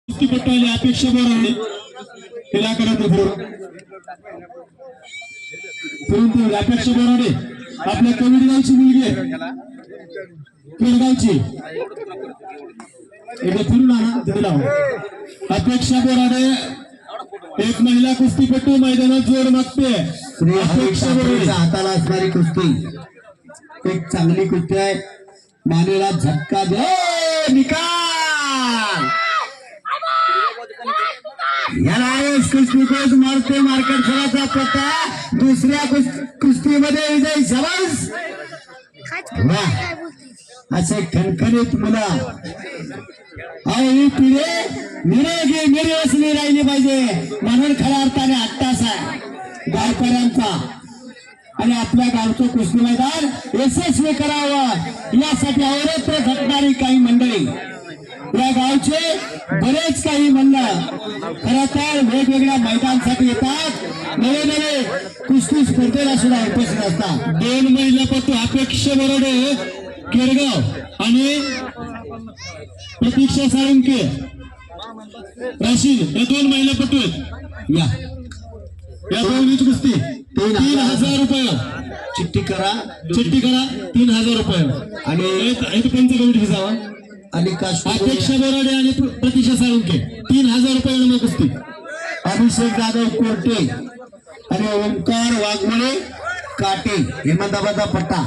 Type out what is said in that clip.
कुस्तीपट्टू अपेक्षा बोराडे तिला करत परंतु अपेक्षा बोराडे आपल्या कविडगावची मुलगी आहे केळगावची एकदा फिरून आणा तिला अपेक्षा बोराडे एक महिला कुस्तीपट्टू मैदानात जोर मागते अपेक्षा बोराडे हाताला असणारी कुस्ती एक चांगली कुस्ती आहे मानेला झटका दे निकाल कुस्ती मारते मार्केट पत्ता दुसऱ्या कुस्तीमध्ये विजय जवास असे खणखणीत मुला ही पिढे निरोगी निर्वसनी राहिली पाहिजे म्हणून खऱ्या अर्थाने अट्टास आहे गावकऱ्यांचा आणि आपल्या गावचं कुस्ती मैदान यशस्वी करावं यासाठी अवरत्र झटणारी काही मंडळी या गावचे बरेच काही म्हणणं खरं तर वेगवेगळ्या मैदानासाठी येतात नवे नवे कुस्ती स्पर्धेला सुद्धा उपस्थित असतात दोन महिलापटू अपेक्षा बोराडे केळगाव आणि प्रतीक्षा साळुंके राशीद हे दोन महिलापटू आहेत या दोन्हीची कुस्ती 3000 रुपये चिठ्ठी करा 3000 रुपये आणि पंचकमिटी जावा आणि अपेक्षा बोराडे आणि प्रतीक्षा साळुंके 3000 रुपये कुस्ती अभिषेक जाधव कोर्टे आणि ओंकार वाघमोडे काटे हेमंताबादचा पट्टा